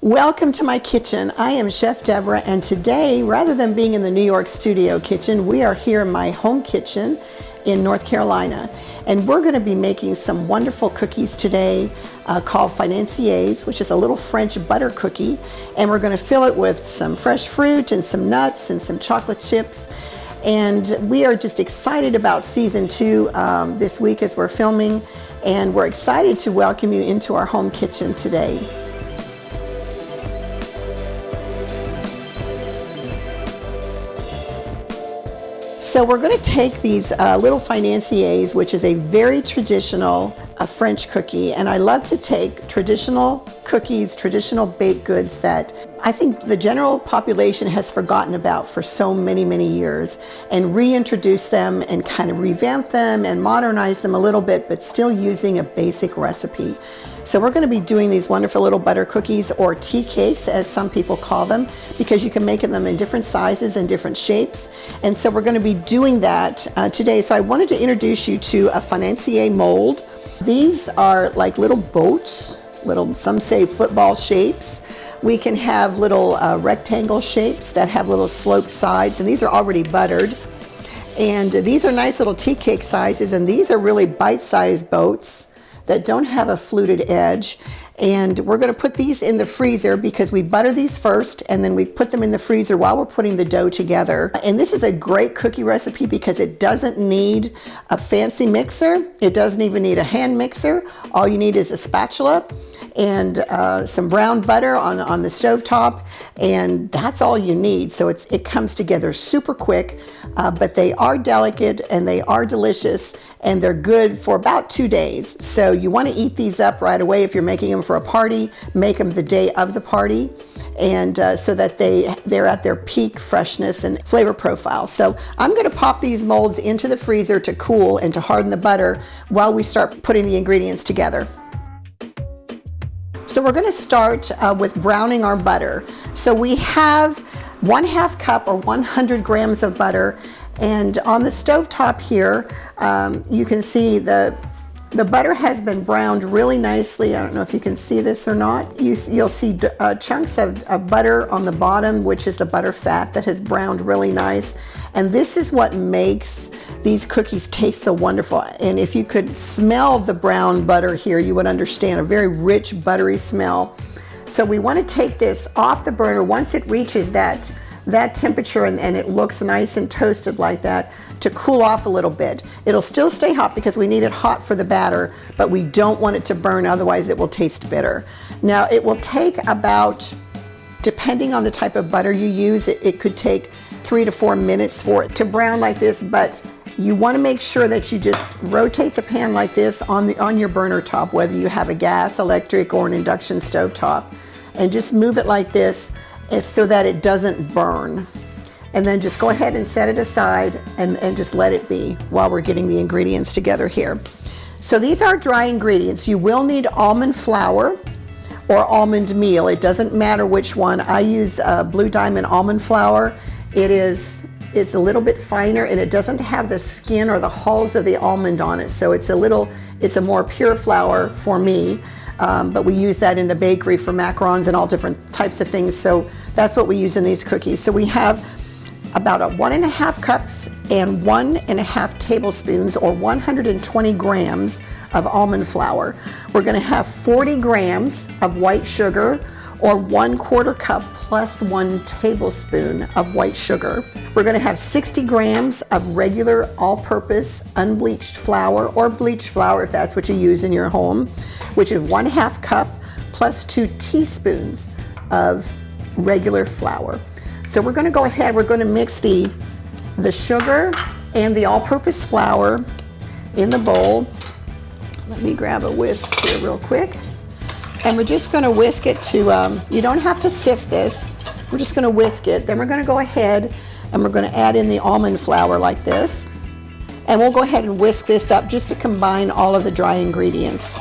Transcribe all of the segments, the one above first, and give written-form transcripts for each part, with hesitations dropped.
Welcome to my kitchen. I am Chef Deborah, and today, rather than being in the New York studio kitchen, we are here in my home kitchen in North Carolina. And we're going to be making some wonderful cookies today called Financiers, which is a little French butter cookie. And we're going to fill it with some fresh fruit and some nuts and some chocolate chips. And we are just excited about season 2 this week as we're filming. And we're excited to welcome you into our home kitchen today. So we're going to take these little Financiers, which is a very traditional French cookie, and I love to take traditional cookies, traditional baked goods that I think the general population has forgotten about for so many, many years, and reintroduce them and kind of revamp them and modernize them a little bit, but still using a basic recipe. So we're going to be doing these wonderful little butter cookies, or tea cakes as some people call them, because you can make them in different sizes and different shapes. And so we're going to be doing that today. So I wanted to introduce you to a Financier mold. These are like little boats, some say football shapes. We can have little rectangle shapes that have little sloped sides, and these are already buttered. And these are nice little tea cake sizes, and these are really bite-sized boats that don't have a fluted edge. And we're going to put these in the freezer because we butter these first and then we put them in the freezer while we're putting the dough together. And this is a great cookie recipe because it doesn't need a fancy mixer. It doesn't even need a hand mixer. All you need is a spatula and some brown butter on the stovetop, and that's all you need. So it comes together super quick, but they are delicate and they are delicious, and they're good for about 2 days. So you want to eat these up right away. If you're making them for a party, make them the day of the party, and so that they're at their peak freshness and flavor profile. So I'm going to pop these molds into the freezer to cool and to harden the butter while we start putting the ingredients together. So we're going to start with browning our butter. So we have 1/2 cup or 100 grams of butter, and on the stovetop here you can see the butter has been browned really nicely. I don't know if you can see this or not. You'll see chunks of butter on the bottom, which is the butter fat that has browned really nice. And this is what makes these cookies taste so wonderful. And if you could smell the brown butter here, you would understand a very rich, buttery smell. So we want to take this off the burner once it reaches that temperature and it looks nice and toasted like that, to cool off a little bit. It'll still stay hot because we need it hot for the batter, but we don't want it to burn, otherwise it will taste bitter. Now it will take about, depending on the type of butter you use, it could take 3 to 4 minutes for it to brown like this, but you want to make sure that you just rotate the pan like this on your burner top, whether you have a gas, electric, or an induction stove top, and just move it like this so that it doesn't burn. And then just go ahead and set it aside and just let it be while we're getting the ingredients together here. So these are dry ingredients. You will need almond flour or almond meal. It doesn't matter which one. I use Blue Diamond almond flour. It's a little bit finer, and it doesn't have the skin or the hulls of the almond on it. So it's a more pure flour for me. But we use that in the bakery for macarons and all different types of things. So that's what we use in these cookies. So we have about 1.5 cups and 1.5 tablespoons or 120 grams of almond flour. We're going to have 40 grams of white sugar, or 1/4 cup plus 1 tablespoon of white sugar. We're going to have 60 grams of regular all-purpose unbleached flour, or bleached flour if that's what you use in your home, which is 1/2 cup plus 2 teaspoons of regular flour. So we're going to go ahead, we're going to mix the sugar and the all-purpose flour in the bowl. Let me grab a whisk here real quick. And we're just going to whisk it to, you don't have to sift this, we're just going to whisk it. Then we're going to go ahead and we're going to add in the almond flour like this. And we'll go ahead and whisk this up just to combine all of the dry ingredients.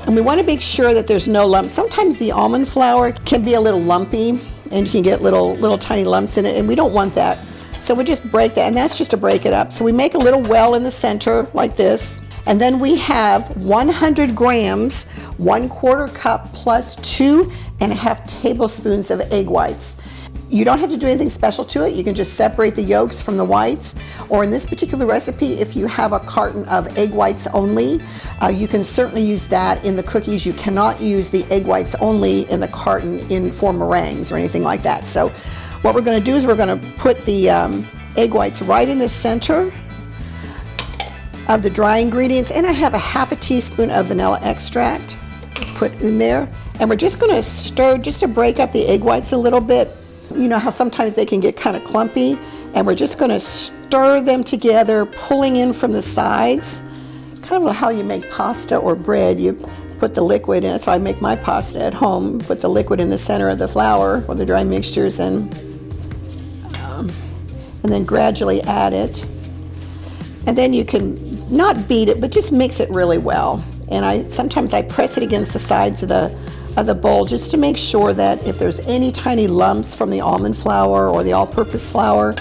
And we want to make sure that there's no lumps. Sometimes the almond flour can be a little lumpy and you can get little tiny lumps in it, and we don't want that. So we just break that, and that's just to break it up. So we make a little well in the center like this. And then we have 100 grams, 1/4 cup plus 2.5 tablespoons of egg whites. You don't have to do anything special to it. You can just separate the yolks from the whites. Or in this particular recipe, if you have a carton of egg whites only, you can certainly use that in the cookies. You cannot use the egg whites only in the carton for meringues or anything like that. So what we're going to do is we're going to put the egg whites right in the center of the dry ingredients, and I have a 1/2 teaspoon of vanilla extract put in there, and we're just going to stir just to break up the egg whites a little bit. You know how sometimes they can get kind of clumpy, and we're just going to stir them together, pulling in from the sides. It's kind of how you make pasta or bread. You put the liquid in. So I make my pasta at home. Put the liquid in the center of the flour or the dry mixtures, and then gradually add it. And then you can not beat it, but just mix it really well. And sometimes I press it against the sides of the bowl just to make sure that if there's any tiny lumps from the almond flour or the all-purpose flour,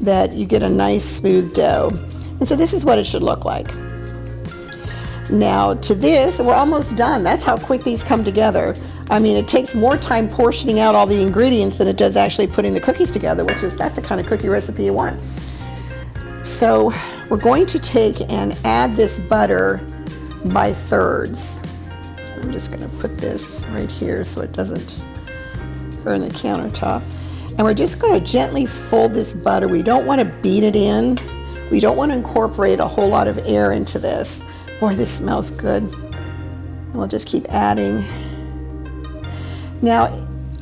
that you get a nice smooth dough. And so this is what it should look like. Now to this, we're almost done. That's how quick these come together. I mean, it takes more time portioning out all the ingredients than it does actually putting the cookies together, that's the kind of cookie recipe you want. So we're going to take and add this butter by thirds. I'm just going to put this right here so it doesn't burn the countertop. And we're just going to gently fold this butter. We don't want to beat it in. We don't want to incorporate a whole lot of air into this. Boy, this smells good. And we'll just keep adding. Now,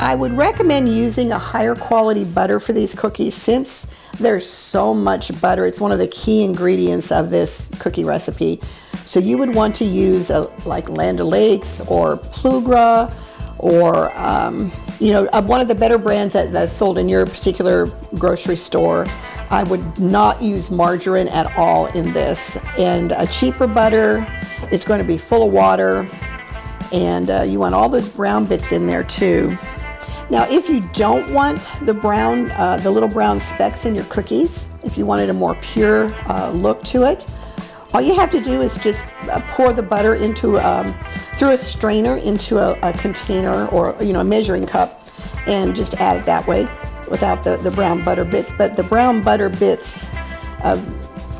I would recommend using a higher quality butter for these cookies since there's so much butter. It's one of the key ingredients of this cookie recipe. So you would want to use like Land O'Lakes or Plugra or one of the better brands that's sold in your particular grocery store. I would not use margarine at all in this. And a cheaper butter is going to be full of water, and you want all those brown bits in there too. Now, if you don't want the brown, the little brown specks in your cookies, if you wanted a more pure look to it, all you have to do is just pour the butter into through a strainer into a container or a measuring cup, and just add it that way without the brown butter bits. But the brown butter bits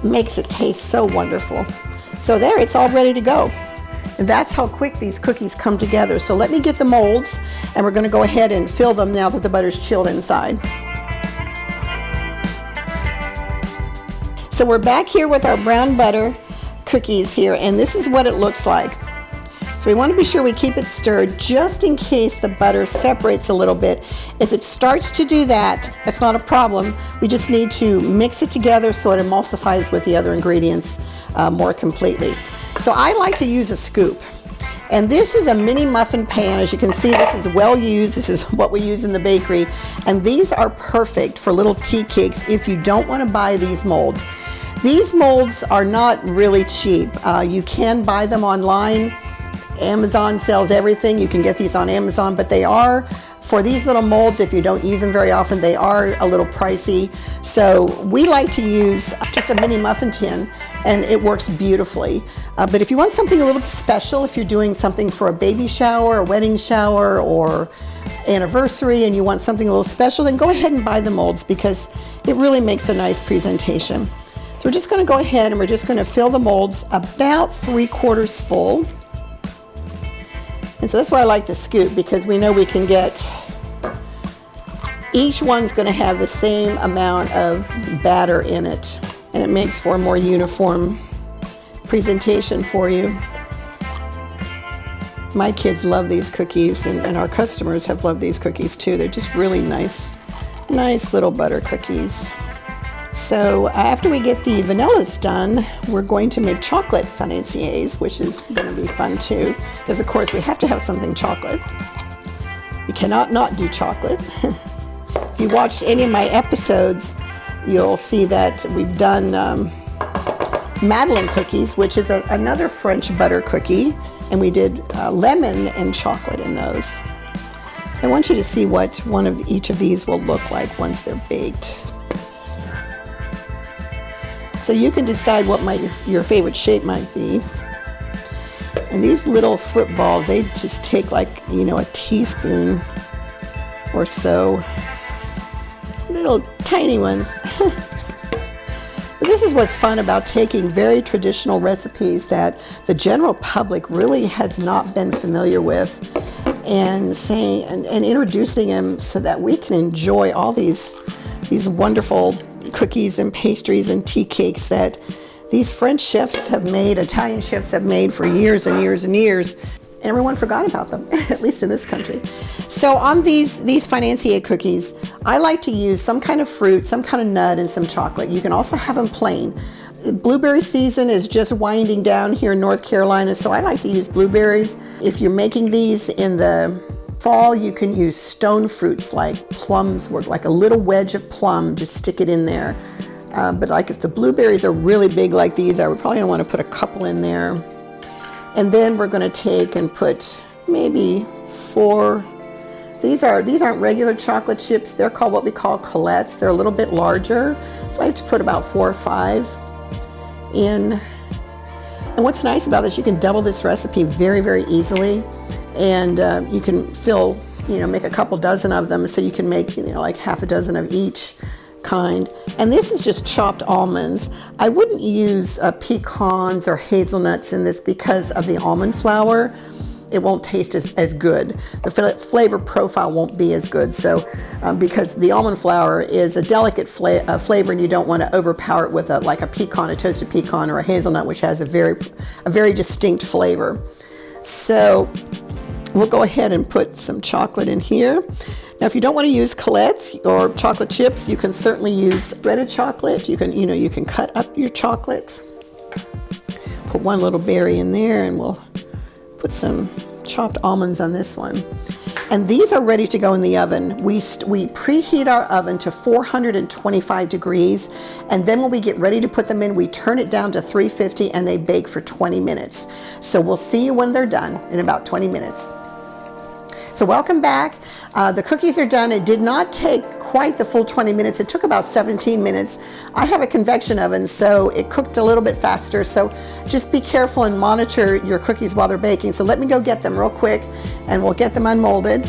makes it taste so wonderful. So there, it's all ready to go. And that's how quick these cookies come together. So let me get the molds, and we're going to go ahead and fill them now that the butter's chilled inside. So we're back here with our brown butter cookies here, and this is what it looks like. So we want to be sure we keep it stirred just in case the butter separates a little bit. If it starts to do that, that's not a problem. We just need to mix it together so it emulsifies with the other ingredients more completely. So I like to use a scoop. And this is a mini muffin pan. As you can see, this is well used. This is what we use in the bakery. And these are perfect for little tea cakes if you don't want to buy these molds. These molds are not really cheap. You can buy them online. Amazon sells everything. You can get these on Amazon, but they are, for these little molds, if you don't use them very often, they are a little pricey. So we like to use just a mini muffin tin, and it works beautifully. But if you want something a little special, if you're doing something for a baby shower, a wedding shower, or anniversary, and you want something a little special, then go ahead and buy the molds because it really makes a nice presentation. So we're just going to go ahead and we're just going to fill the molds about 3/4 full. And so that's why I like the scoop, because we know we can get, each one's going to have the same amount of batter in it, and it makes for a more uniform presentation for you. My kids love these cookies, and our customers have loved these cookies too. They're just really nice little butter cookies. So after we get the vanillas done, we're going to make chocolate financiers, which is going to be fun too, because of course we have to have something chocolate. You cannot not do chocolate. If you watched any of my episodes, you'll see that we've done Madeleine cookies, which is another French butter cookie, and we did lemon and chocolate in those. I want you to see what one of each of these will look like once they're baked. So you can decide what your favorite shape might be. And these little footballs, they just take like, you know, a teaspoon or so. Little tiny ones. This is what's fun about taking very traditional recipes that the general public really has not been familiar with, and introducing them so that we can enjoy all these wonderful cookies and pastries and tea cakes that these French chefs have made, Italian chefs have made for years and years and years. And everyone forgot about them, at least in this country. So on these Financier cookies, I like to use some kind of fruit, some kind of nut, and some chocolate. You can also have them plain. Blueberry season is just winding down here in North Carolina, so I like to use blueberries. If you're making these in the fall, you can use stone fruits like plums, like a little wedge of plum, just stick it in there. But like if the blueberries are really big like these are, we probably want to put a couple in there. And then we're going to take and put maybe 4. These aren't regular chocolate chips. They're called what we call colettes. They're a little bit larger. So I have to put about 4 or 5 in. And what's nice about this, you can double this recipe very, very easily. And you can make a couple dozen of them. So you can make, like half a dozen of each kind. And this is just chopped almonds. I wouldn't use pecans or hazelnuts in this because of the almond flour. It won't taste as good. The flavor profile won't be as good. So because the almond flour is a delicate flavor, and you don't want to overpower it with a pecan, a toasted pecan, or a hazelnut, which has a very distinct flavor. So we'll go ahead and put some chocolate in here. Now, if you don't want to use colettes or chocolate chips, you can certainly use shredded chocolate. You can cut up your chocolate. Put one little berry in there, and we'll put some chopped almonds on this one. And these are ready to go in the oven. We preheat our oven to 425 degrees, and then when we get ready to put them in, we turn it down to 350, and they bake for 20 minutes. So we'll see you when they're done in about 20 minutes. So welcome back. The cookies are done. It did not take quite the full 20 minutes. It took about 17 minutes. I have a convection oven, so it cooked a little bit faster. So just be careful and monitor your cookies while they're baking. So let me go get them real quick, and we'll get them unmolded.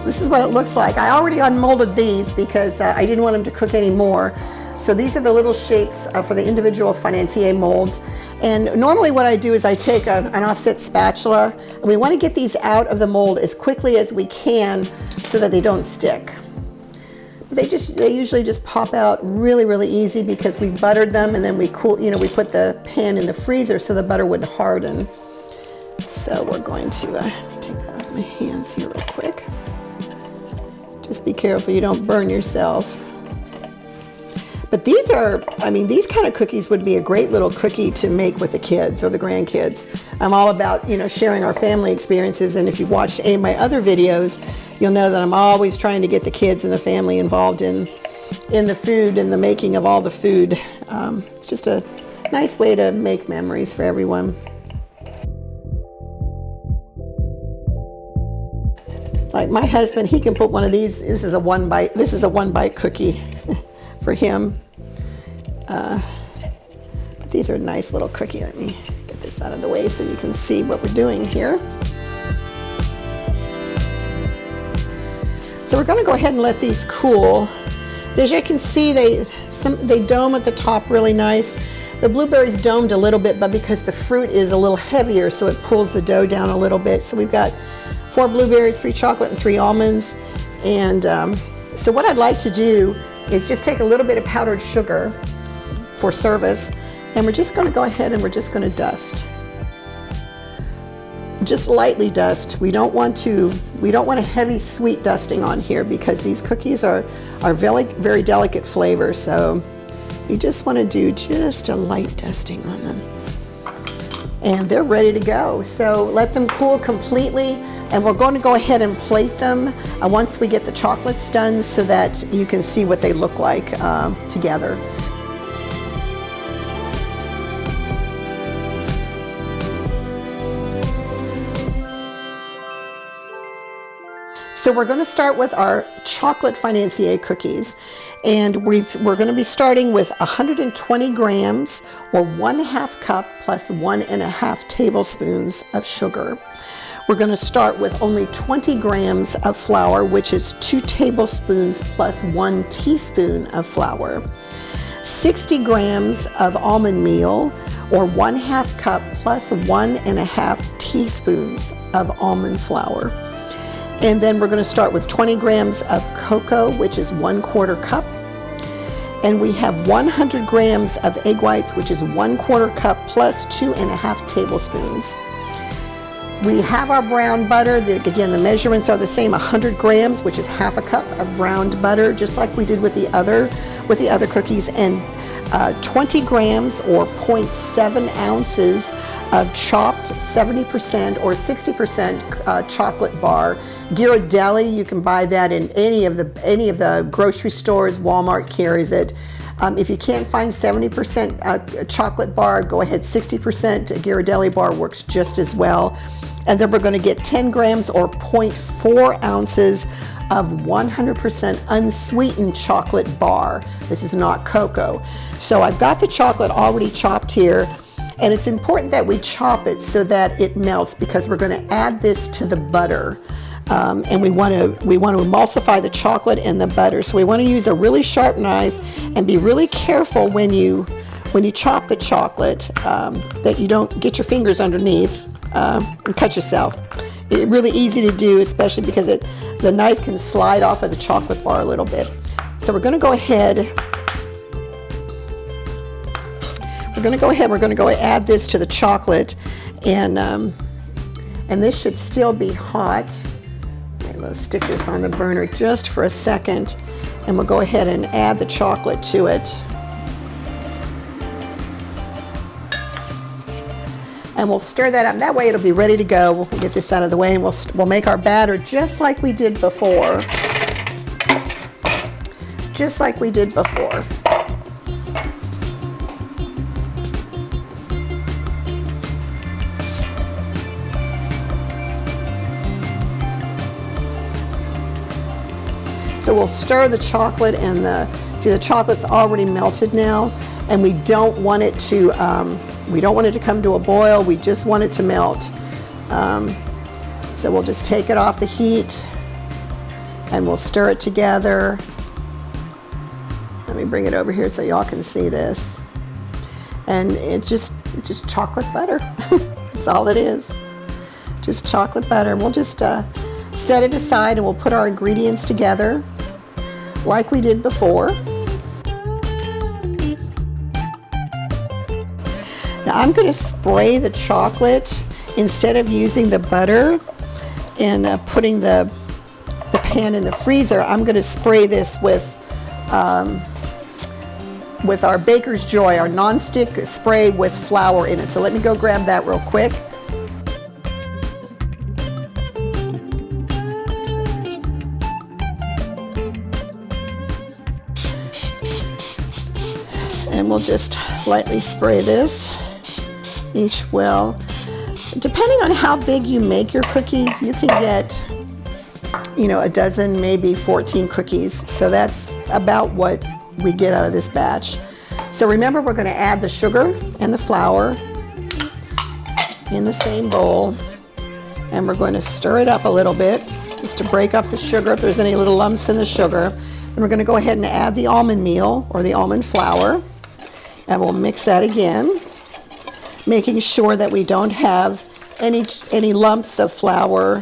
This is what it looks like. I already unmolded these because I didn't want them to cook anymore. So these are the little shapes for the individual Financier molds. And normally what I do is I take an offset spatula, and we want to get these out of the mold as quickly as we can so that they don't stick. They usually just pop out really, really easy because we buttered them, and then we put the pan in the freezer so the butter would harden. So we're going to, let me take that off my hands here real quick. Just be careful you don't burn yourself. But these kind of cookies would be a great little cookie to make with the kids or the grandkids. I'm all about, sharing our family experiences. And if you've watched any of my other videos, you'll know that I'm always trying to get the kids and the family involved in the food and the making of all the food. It's just a nice way to make memories for everyone. Like my husband, he can put one of these. This is a one bite cookie for him. But these are a nice little cookie. Let me get this out of the way so you can see what we're doing here. So we're going to go ahead and let these cool. As you can see, they dome at the top really nice. The blueberries domed a little bit, but because the fruit is a little heavier, so it pulls the dough down a little bit. So we've got 4 blueberries, 3 chocolate, and 3 almonds. And so what I'd like to do is just take a little bit of powdered sugar for service, and we're just going to go ahead and we're just going to dust. Just lightly dust. We don't want a heavy sweet dusting on here because these cookies are very, very delicate flavor. So you just want to do just a light dusting on them. And they're ready to go. So let them cool completely. And we're going to go ahead and plate them once we get the chocolates done so that you can see what they look like together. So we're going to start with our chocolate Financier cookies, and we're going to be starting with 120 grams or 1/2 cup plus 1.5 tablespoons of sugar. We're going to start with only 20 grams of flour, which is 2 tablespoons plus 1 teaspoon of flour. 60 grams of almond meal or 1/2 cup plus 1.5 teaspoons of almond flour. And then we're going to start with 20 grams of cocoa, which is 1/4 cup. And we have 100 grams of egg whites, which is 1/4 cup plus 2.5 tablespoons. We have our brown butter. Again, the measurements are the same, 100 grams, which is 1/2 cup of browned butter, just like we did with the other cookies, and 20 grams or 0.7 ounces of chopped 70% or 60% chocolate bar. Ghirardelli, you can buy that in any of the grocery stores. Walmart carries it. If you can't find 70% chocolate bar, go ahead, 60% Ghirardelli bar works just as well. And then we're going to get 10 grams or 0.4 ounces of 100% unsweetened chocolate bar. This is not cocoa. So I've got the chocolate already chopped here, and it's important that we chop it so that it melts, because we're going to add this to the butter. And we want to emulsify the chocolate and the butter. So we want to use a really sharp knife and be really careful when you chop the chocolate that you don't get your fingers underneath and cut yourself. It's really easy to do, especially because the knife can slide off of the chocolate bar a little bit. So we're going to go ahead. We're going to go add this to the chocolate, and this should still be hot. Let's stick this on the burner just for a second, and we'll go ahead and add the chocolate to it. And we'll stir that up. That way it'll be ready to go. We'll get this out of the way, and we'll make our batter just like we did before. Just like we did before. So we'll stir the chocolate, and the chocolate's already melted now, and we don't want it to come to a boil. We just want it to melt. So we'll just take it off the heat, and we'll stir it together. Let me bring it over here so y'all can see this. And it's just chocolate butter. That's all it is. Just chocolate butter. We'll just set it aside, and we'll put our ingredients together like we did before. Now I'm going to spray the chocolate instead of using the butter and putting the pan in the freezer. I'm going to spray this with our Baker's Joy, our nonstick spray with flour in it. So let me go grab that real quick. And we'll just lightly spray this each well. Depending on how big you make your cookies, you can get, a dozen, maybe 14 cookies. So that's about what we get out of this batch. So remember, we're going to add the sugar and the flour in the same bowl, and we're going to stir it up a little bit just to break up the sugar if there's any little lumps in the sugar. Then we're going to go ahead and add the almond meal or the almond flour. And we'll mix that again, making sure that we don't have any lumps of flour.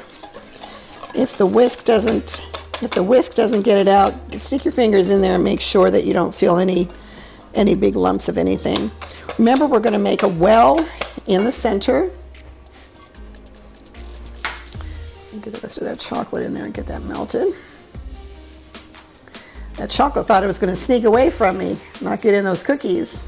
If the whisk doesn't get it out, stick your fingers in there and make sure that you don't feel any big lumps of anything. Remember, we're going to make a well in the center. Get the rest of that chocolate in there and get that melted. That chocolate thought it was going to sneak away from me, not get in those cookies.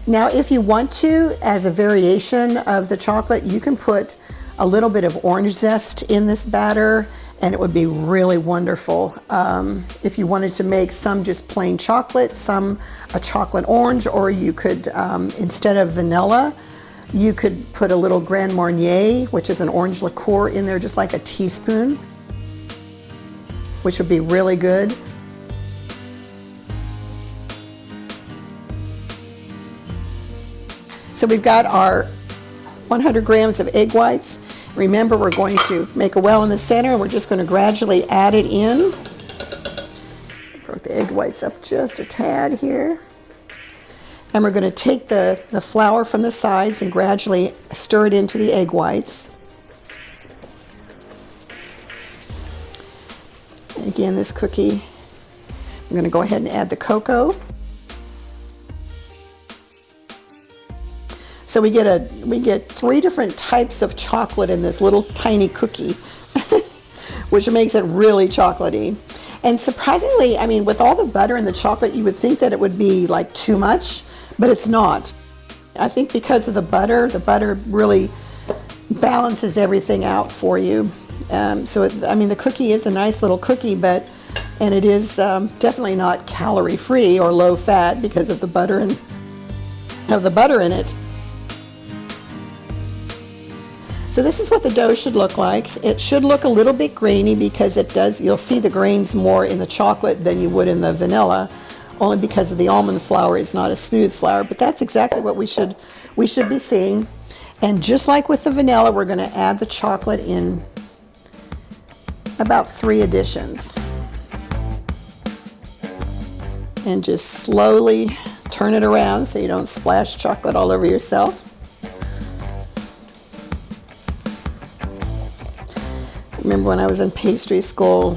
Now, if you want to, as a variation of the chocolate, you can put a little bit of orange zest in this batter, and it would be really wonderful. If you wanted to make some just plain chocolate, some a chocolate orange, or you could, instead of vanilla, You could put a little Grand Marnier, which is an orange liqueur, in there, just like a teaspoon, which would be really good. So we've got our 100 grams of egg whites. Remember, we're going to make a well in the center, and we're just going to gradually add it in. Broke the egg whites up just a tad here. And we're going to take the flour from the sides and gradually stir it into the egg whites. And again, this cookie, I'm going to go ahead and add the cocoa. So we get 3 different types of chocolate in this little tiny cookie, which makes it really chocolatey. And surprisingly, I mean, with all the butter and the chocolate, you would think that it would be like too much, but it's not. I think because of the butter really balances everything out for you. I mean, the cookie is a nice little cookie, and it is definitely not calorie free or low fat because of the butter in it. So this is what the dough should look like. It should look a little bit grainy because it does, you'll see the grains more in the chocolate than you would in the vanilla, only because of the almond flour is not a smooth flour, but that's exactly what we should be seeing. And just like with the vanilla, we're going to add the chocolate in about 3 additions. And just slowly turn it around so you don't splash chocolate all over yourself. Remember when I was in pastry school,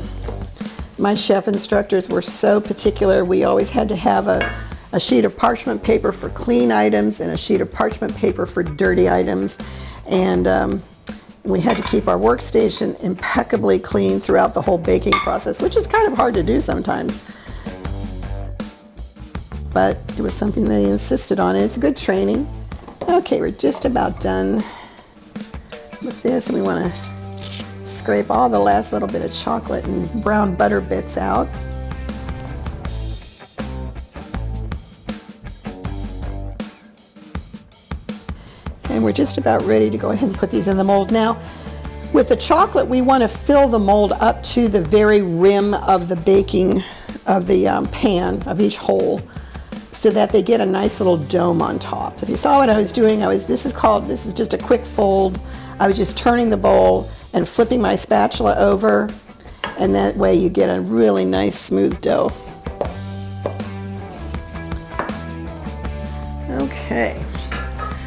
my chef instructors were so particular. We always had to have a sheet of parchment paper for clean items and a sheet of parchment paper for dirty items. And we had to keep our workstation impeccably clean throughout the whole baking process, which is kind of hard to do sometimes. But it was something they insisted on, and it's good training. Okay, we're just about done with this, and we want to scrape all the last little bit of chocolate and brown butter bits out. And we're just about ready to go ahead and put these in the mold. Now, with the chocolate, we want to fill the mold up to the very rim of the baking of the pan of each hole, so that they get a nice little dome on top. So if you saw what I was doing, this is just a quick fold. I was just turning the bowl and flipping my spatula over, and that way you get a really nice smooth dough. Okay,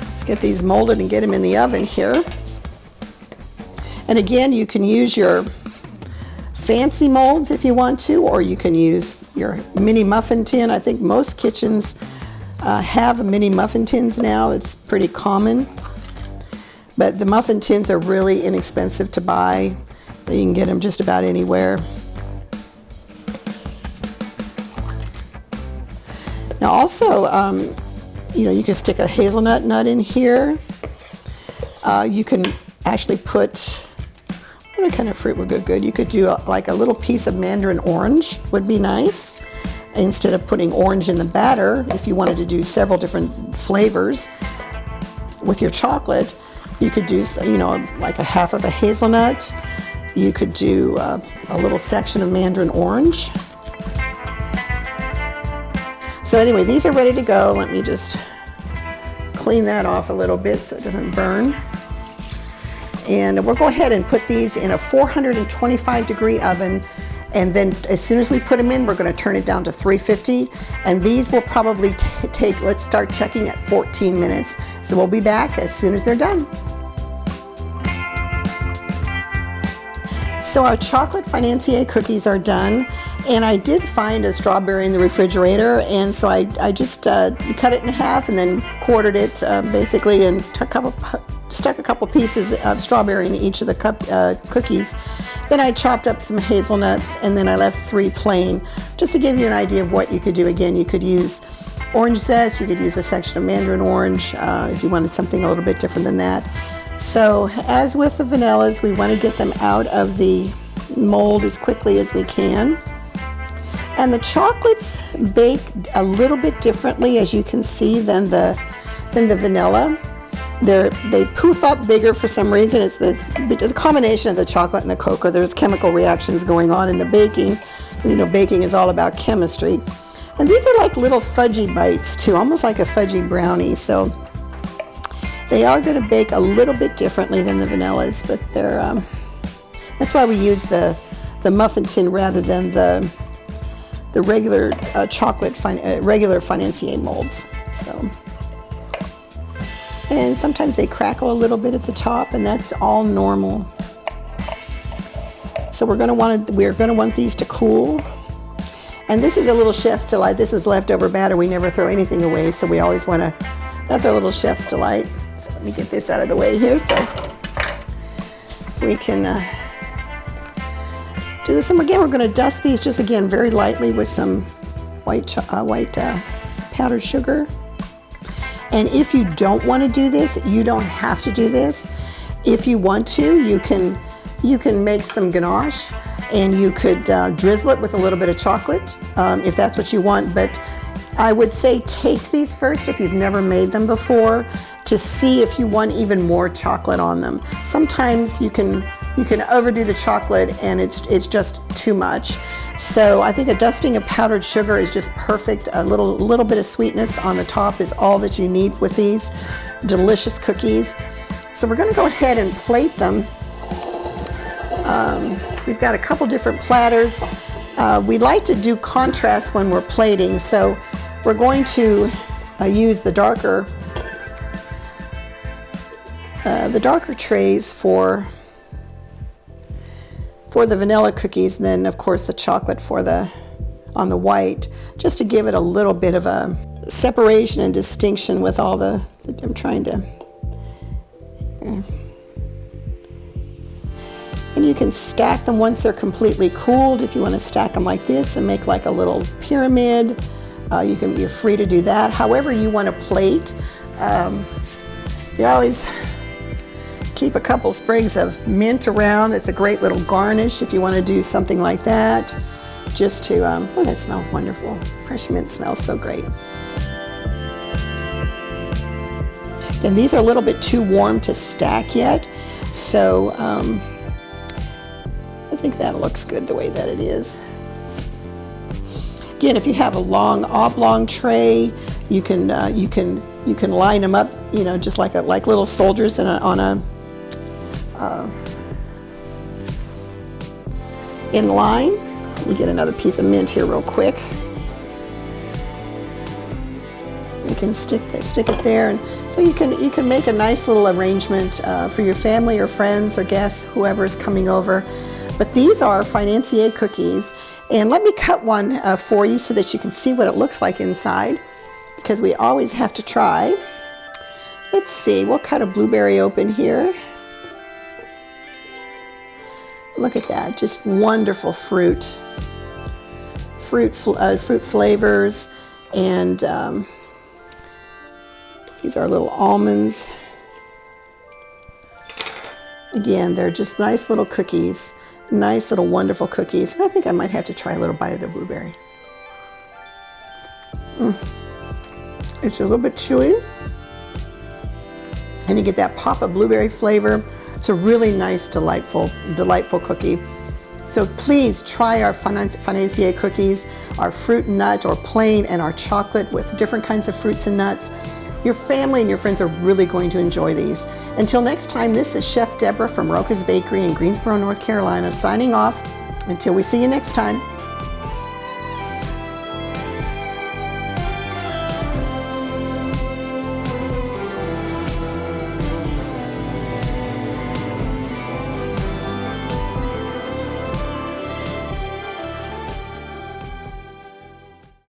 let's get these molded and get them in the oven here. And again, you can use your fancy molds if you want to, or you can use your mini muffin tin. I think most kitchens have mini muffin tins now. It's pretty common. But the muffin tins are really inexpensive to buy. You can get them just about anywhere. Now also, you can stick a hazelnut nut in here. You can actually put, what kind of fruit would go good? You could do like a little piece of mandarin orange would be nice. Instead of putting orange in the batter, if you wanted to do several different flavors with your chocolate, you could do, like a half of a hazelnut. You could do a little section of mandarin orange. So anyway, these are ready to go. Let me just clean that off a little bit so it doesn't burn. And we'll go ahead and put these in a 425-degree oven. And then as soon as we put them in, we're going to turn it down to 350. And these will probably take, let's start checking at 14 minutes. So we'll be back as soon as they're done. So our chocolate Financier cookies are done, and I did find a strawberry in the refrigerator, and so I just cut it in half and then quartered it basically, and stuck a couple pieces of strawberry in each of the cookies. Then I chopped up some hazelnuts, and then I left 3 plain, just to give you an idea of what you could do. Again, you could use orange zest, you could use a section of mandarin orange if you wanted something a little bit different than that. So as with the vanillas, we want to get them out of the mold as quickly as we can. And the chocolates bake a little bit differently, as you can see, than the vanilla. They poof up bigger for some reason. It's the combination of the chocolate and the cocoa. There's chemical reactions going on in the baking. You know, baking is all about chemistry. And these are like little fudgy bites too, almost like a fudgy brownie. So they are going to bake a little bit differently than the vanillas, but they're that's why we use the muffin tin rather than the regular regular Financier molds. So. And sometimes they crackle a little bit at the top, and that's all normal. So we're going to want these to cool. And this is a little chef's delight. This is leftover batter. We never throw anything away, so we always want to. That's our little chef's delight. So let me get this out of the way here so we can do this. And again, we're going to dust these just again very lightly with some white powdered sugar. And if you don't want to do this, you don't have to do this. If you want to, you can make some ganache, and you could drizzle it with a little bit of chocolate if that's what you want. But I would say taste these first if you've never made them before to see if you want even more chocolate on them. Sometimes you can overdo the chocolate and it's just too much. So I think a dusting of powdered sugar is just perfect. A little bit of sweetness on the top is all that you need with these delicious cookies. So we're going to go ahead and plate them. We've got a couple different platters. We like to do contrast when we're plating, so we're going to use the darker trays for the vanilla cookies, and then of course the chocolate on the white, just to give it a little bit of a separation and distinction with all the. I'm trying to. And you can stack them once they're completely cooled. If you want to stack them like this and make like a little pyramid, you're free to do that. However you want to plate. You always keep a couple sprigs of mint around. It's a great little garnish if you want to do something like that. Just to, oh, that smells wonderful. Fresh mint smells so great. And these are a little bit too warm to stack yet, so I think that looks good the way that it is. Again, if you have a long oblong tray, you can line them up, you know, just like little soldiers in line. Let me get another piece of mint here real quick. You can stick it there, and so you can make a nice little arrangement for your family or friends or guests, whoever's coming over. But these are Financier cookies, and let me cut one for you so that you can see what it looks like inside, because we always have to try. Let's see, we'll cut a blueberry open here. Look at that, just wonderful fruit flavors, and these are little almonds. Again, they're just nice little cookies, nice little wonderful cookies. And I think I might have to try a little bite of the blueberry. It's a little bit chewy, and you get that pop of blueberry flavor. It's a really nice, delightful cookie. So please try our Financier cookies, our fruit and nut or plain, and our chocolate with different kinds of fruits and nuts. Your family and your friends are really going to enjoy these. Until next time, this is Chef Deborah from Rocca's Bakery in Greensboro, North Carolina, signing off. Until we see you next time.